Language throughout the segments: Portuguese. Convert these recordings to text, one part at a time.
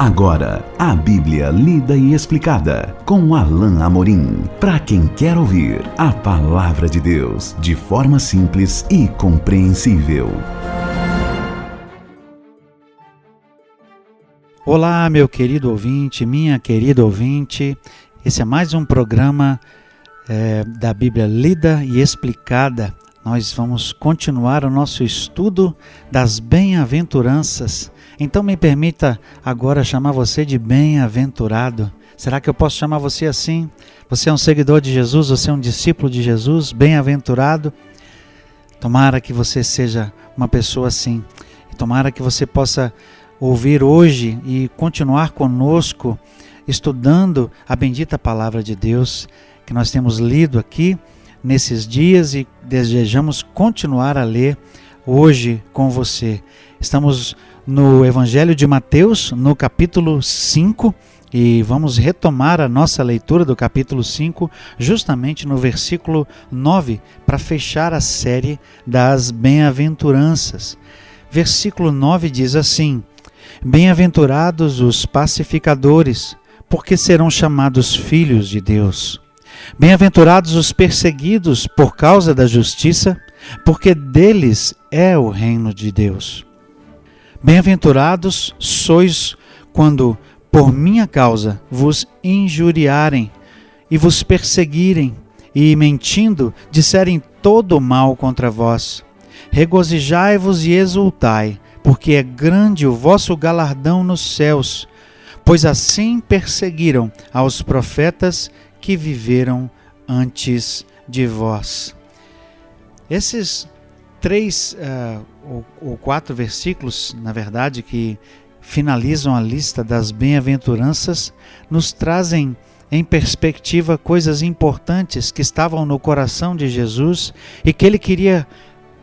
Agora, a Bíblia lida e explicada com Alain Amorim. Para quem quer ouvir a Palavra de Deus de forma simples e compreensível. Olá, meu querido ouvinte, minha querida ouvinte. Esse é mais um programa da Bíblia lida e explicada. Nós vamos continuar o nosso estudo das bem-aventuranças. Então me permita agora chamar você de bem-aventurado. Será que eu posso chamar você assim? Você é um seguidor de Jesus, você é um discípulo de Jesus, bem-aventurado? Tomara que você seja uma pessoa assim. Tomara que você possa ouvir hoje e continuar conosco, estudando a bendita Palavra de Deus que nós temos lido aqui nesses dias e desejamos continuar a ler hoje com você. Estamos no Evangelho de Mateus, no capítulo 5, e vamos retomar a nossa leitura do capítulo 5, justamente no versículo 9, para fechar a série das bem-aventuranças. Versículo 9 diz assim: Bem-aventurados os pacificadores, porque serão chamados filhos de Deus. Bem-aventurados os perseguidos por causa da justiça, porque deles é o reino de Deus. Bem-aventurados sois quando, por minha causa, vos injuriarem e vos perseguirem, e, mentindo, disserem todo o mal contra vós. Regozijai-vos e exultai, porque é grande o vosso galardão nos céus, pois assim perseguiram aos profetas que viveram antes de vós. Esses 3 ou 4 versículos, na verdade, que finalizam a lista das bem-aventuranças, nos trazem em perspectiva coisas importantes que estavam no coração de Jesus e que ele queria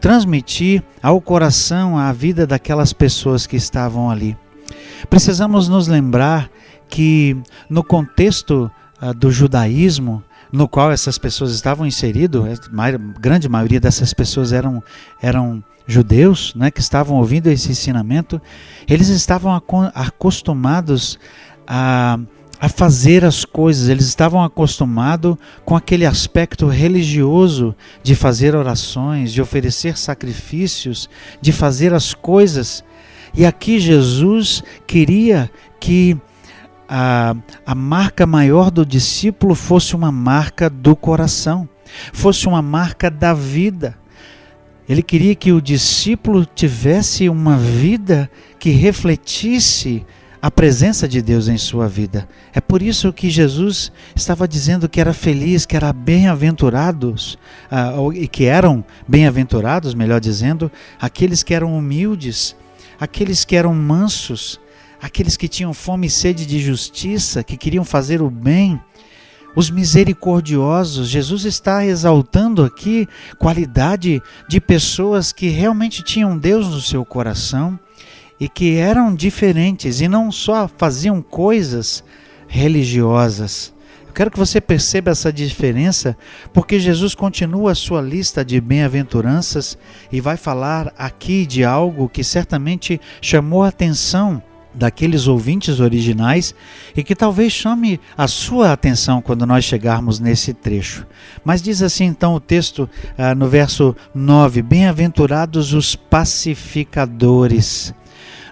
transmitir ao coração, à vida daquelas pessoas que estavam ali. Precisamos nos lembrar que no contexto do judaísmo, no qual essas pessoas estavam inseridas, a grande maioria dessas pessoas eram judeus, né, que estavam ouvindo esse ensinamento, eles estavam acostumados a fazer as coisas, eles estavam acostumados com aquele aspecto religioso de fazer orações, de oferecer sacrifícios, de fazer as coisas. E aqui Jesus queria que a marca maior do discípulo fosse uma marca do coração, fosse uma marca da vida. Ele queria que o discípulo tivesse uma vida que refletisse a presença de Deus em sua vida. É por isso que Jesus estava dizendo que era feliz, que era bem-aventurados, e que eram bem-aventurados, melhor dizendo, aqueles que eram humildes, aqueles que eram mansos, aqueles que tinham fome e sede de justiça, que queriam fazer o bem, os misericordiosos. Jesus está exaltando aqui qualidade de pessoas que realmente tinham Deus no seu coração e que eram diferentes e não só faziam coisas religiosas. Eu quero que você perceba essa diferença, porque Jesus continua a sua lista de bem-aventuranças e vai falar aqui de algo que certamente chamou a atenção daqueles ouvintes originais e que talvez chame a sua atenção quando nós chegarmos nesse trecho. Mas diz assim então o texto no verso 9: Bem-aventurados os pacificadores.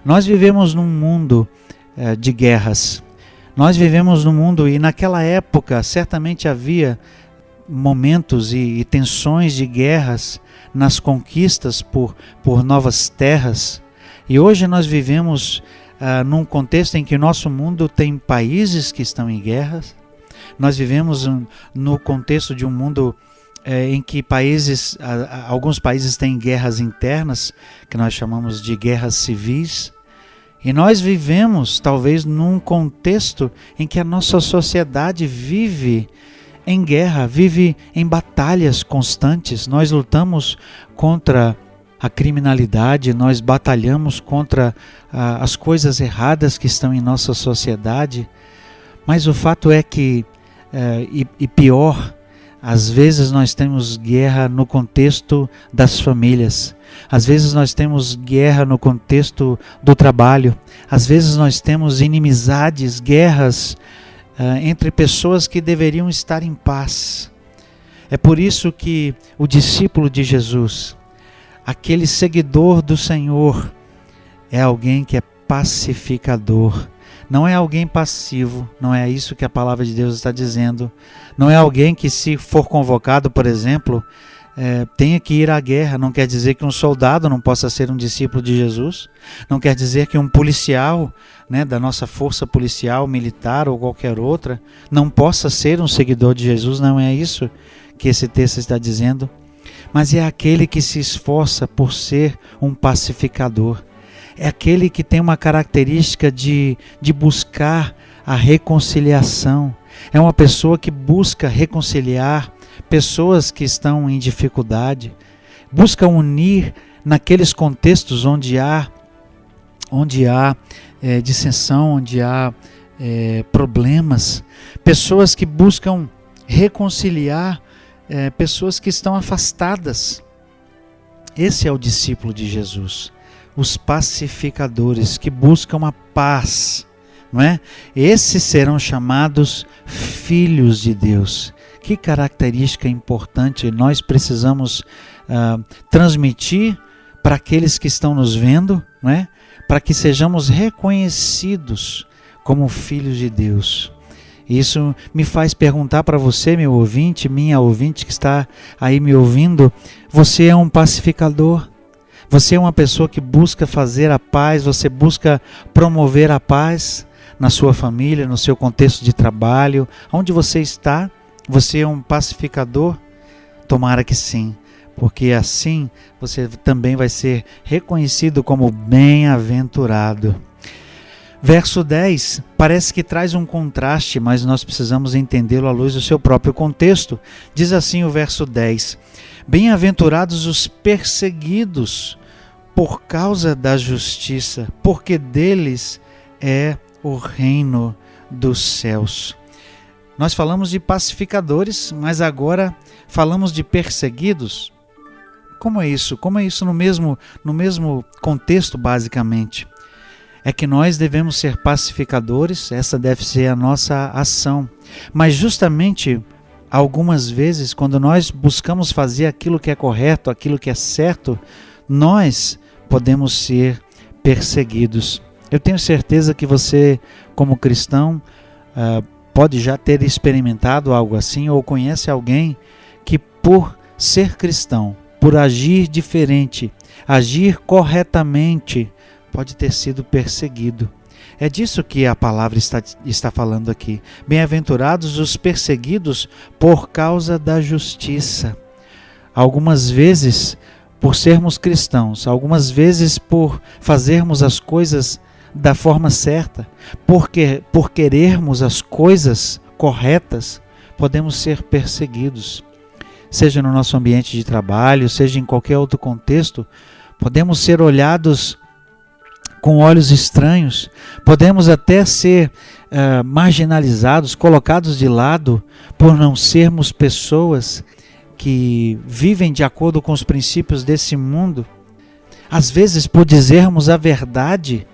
Nós vivemos num mundo de guerras. Nós vivemos num mundo, e naquela época certamente havia momentos e tensões de guerras nas conquistas por novas terras. E hoje nós vivemos num contexto em que nosso mundo tem países que estão em guerras. Nós vivemos no contexto de um mundo em que alguns países têm guerras internas, que nós chamamos de guerras civis. E nós vivemos talvez num contexto em que a nossa sociedade vive em guerra, vive em batalhas constantes. Nós lutamos contra a criminalidade, nós batalhamos contra as coisas erradas que estão em nossa sociedade, mas o fato é que, e pior, às vezes nós temos guerra no contexto das famílias. Às vezes nós temos guerra no contexto do trabalho. Às vezes nós temos inimizades, guerras entre pessoas que deveriam estar em paz. É por isso que o discípulo de Jesus, aquele seguidor do Senhor, é alguém que é pacificador. Não é alguém passivo, não é isso que a palavra de Deus está dizendo. Não é alguém que, se for convocado, por exemplo, tenha que ir à guerra. Não quer dizer que um soldado não possa ser um discípulo de Jesus. Não quer dizer que um policial, da nossa força policial, militar ou qualquer outra, não possa ser um seguidor de Jesus. Não é isso que esse texto está dizendo. Mas é aquele que se esforça por ser um pacificador. É aquele que tem uma característica de buscar a reconciliação. É uma pessoa que busca reconciliar pessoas que estão em dificuldade. Busca unir naqueles contextos onde há dissensão, onde há problemas. Pessoas que buscam reconciliar pessoas que estão afastadas. Esse é o discípulo de Jesus. Os pacificadores que buscam a paz, não é? Esses serão chamados filhos de Deus. Que característica importante nós precisamos transmitir para aqueles que estão nos vendo, não é? Para que sejamos reconhecidos como filhos de Deus. Isso me faz perguntar para você, meu ouvinte, minha ouvinte que está aí me ouvindo, você é um pacificador? Você é uma pessoa que busca fazer a paz, você busca promover a paz na sua família, no seu contexto de trabalho, onde você está? Você é um pacificador? Tomara que sim, porque assim você também vai ser reconhecido como bem-aventurado. Verso 10 parece que traz um contraste, mas nós precisamos entendê-lo à luz do seu próprio contexto. Diz assim o verso 10: Bem-aventurados os perseguidos por causa da justiça, porque deles é o reino dos céus. Nós falamos de pacificadores, mas agora falamos de perseguidos. Como é isso? Como é isso no mesmo contexto, basicamente? É que nós devemos ser pacificadores, essa deve ser a nossa ação. Mas justamente, algumas vezes, quando nós buscamos fazer aquilo que é correto, aquilo que é certo, nós podemos ser perseguidos. Eu tenho certeza que você, como cristão, pode já ter experimentado algo assim, ou conhece alguém que, por ser cristão, por agir diferente, agir corretamente, pode ter sido perseguido. É disso que a palavra está falando aqui. Bem-aventurados os perseguidos por causa da justiça. Algumas vezes, por sermos cristãos, algumas vezes por fazermos as coisas da forma certa, por querermos as coisas corretas, podemos ser perseguidos. Seja no nosso ambiente de trabalho, seja em qualquer outro contexto, podemos ser olhados com olhos estranhos, podemos até ser marginalizados, colocados de lado por não sermos pessoas que vivem de acordo com os princípios desse mundo. Às vezes, por dizermos a verdade,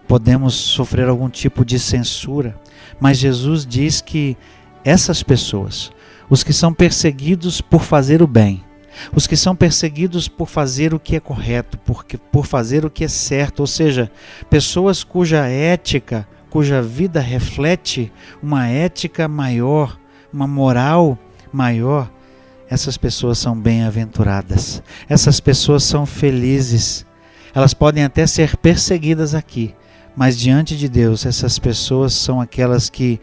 podemos sofrer algum tipo de censura, mas Jesus diz que essas pessoas, os que são perseguidos por fazer o bem, os que são perseguidos por fazer o que é correto, por fazer o que é certo, ou seja, pessoas cuja ética, cuja vida reflete uma ética maior, uma moral maior, essas pessoas são bem-aventuradas, essas pessoas são felizes. Elas podem até ser perseguidas aqui, mas diante de Deus, essas pessoas são aquelas que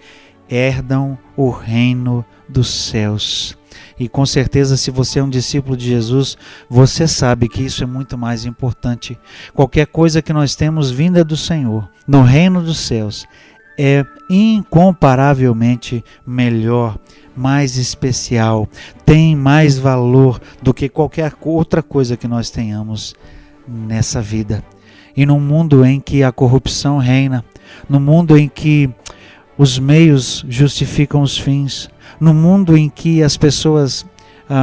herdam o reino dos céus. E com certeza, se você é um discípulo de Jesus, você sabe que isso é muito mais importante. Qualquer coisa que nós temos vinda do Senhor, no reino dos céus, é incomparavelmente melhor, mais especial, tem mais valor do que qualquer outra coisa que nós tenhamos nessa vida. E num mundo em que a corrupção reina, no mundo em que os meios justificam os fins, no mundo em que as pessoas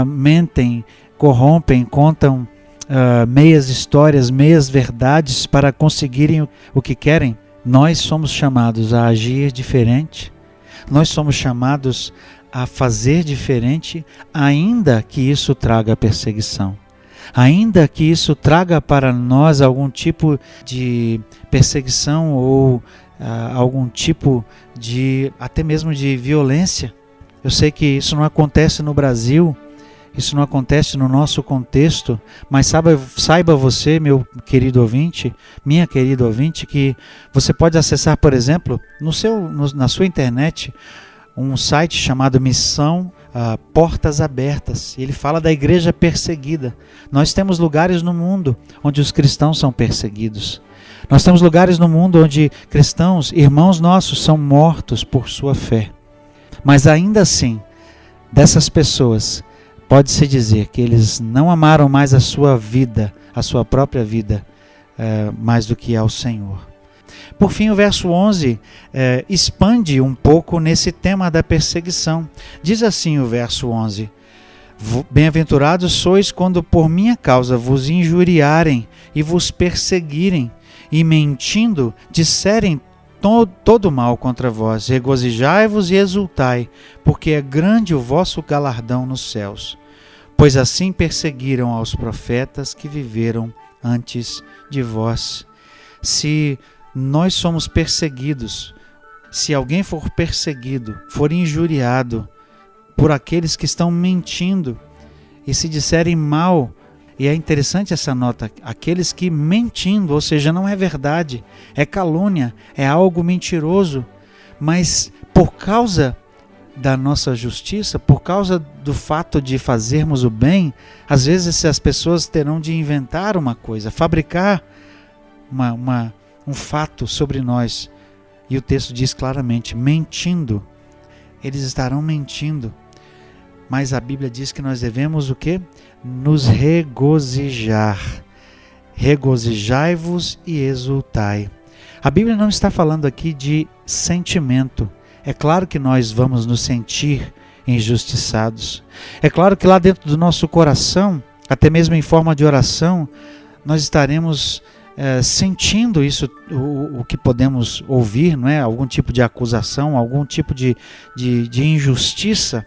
mentem, corrompem, contam meias histórias, meias verdades para conseguirem o que querem. Nós somos chamados a agir diferente, nós somos chamados a fazer diferente, ainda que isso traga perseguição. Ainda que isso traga para nós algum tipo de perseguição ou algum tipo de, até mesmo de violência. Eu sei que isso não acontece no Brasil, isso não acontece no nosso contexto, mas saiba você, meu querido ouvinte, minha querida ouvinte, que você pode acessar, por exemplo, na sua internet, um site chamado Missão Portas Abertas. Ele fala da igreja perseguida. Nós temos lugares no mundo onde os cristãos são perseguidos. Nós temos lugares no mundo onde cristãos, irmãos nossos, são mortos por sua fé. Mas ainda assim, dessas pessoas, pode-se dizer que eles não amaram mais a sua vida, a sua própria vida, mais do que ao Senhor. Por fim, o verso 11 expande um pouco nesse tema da perseguição. Diz assim o verso 11: Bem-aventurados sois quando por minha causa vos injuriarem e vos perseguirem, e mentindo disserem todo mal contra vós. Regozijai-vos e exultai, porque é grande o vosso galardão nos céus. Pois assim perseguiram aos profetas que viveram antes de vós. Se nós somos perseguidos, se alguém for perseguido, for injuriado por aqueles que estão mentindo e se disserem mal, e é interessante essa nota, aqueles que mentindo, ou seja, não é verdade, é calúnia, é algo mentiroso, mas por causa da nossa justiça, por causa do fato de fazermos o bem, às vezes essas pessoas terão de inventar uma coisa, fabricar um fato sobre nós. E o texto diz claramente, mentindo. Eles estarão mentindo. Mas a Bíblia diz que nós devemos o quê? Nos regozijar. Regozijai-vos e exultai. A Bíblia não está falando aqui de sentimento. É claro que nós vamos nos sentir injustiçados. É claro que lá dentro do nosso coração, até mesmo em forma de oração, nós estaremos sentindo isso, o que podemos ouvir, não é? Algum tipo de acusação, algum tipo de injustiça.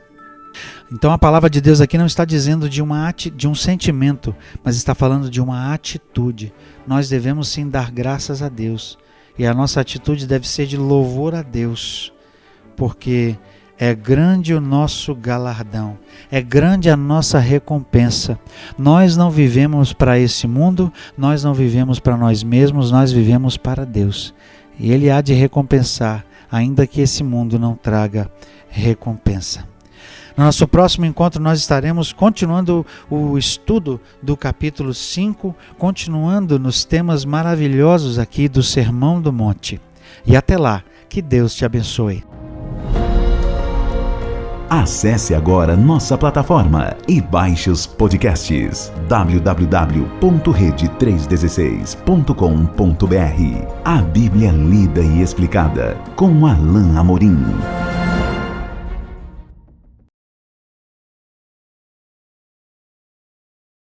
Então a palavra de Deus aqui não está dizendo de um sentimento, mas está falando de uma atitude. Nós devemos sim dar graças a Deus, e a nossa atitude deve ser de louvor a Deus, porque é grande o nosso galardão, é grande a nossa recompensa. Nós não vivemos para esse mundo, nós não vivemos para nós mesmos, nós vivemos para Deus. E Ele há de recompensar, ainda que esse mundo não traga recompensa. No nosso próximo encontro nós estaremos continuando o estudo do capítulo 5, continuando nos temas maravilhosos aqui do Sermão do Monte. E até lá, que Deus te abençoe. Acesse agora nossa plataforma e baixe os podcasts www.rede316.com.br. A Bíblia lida e explicada com Alain Amorim.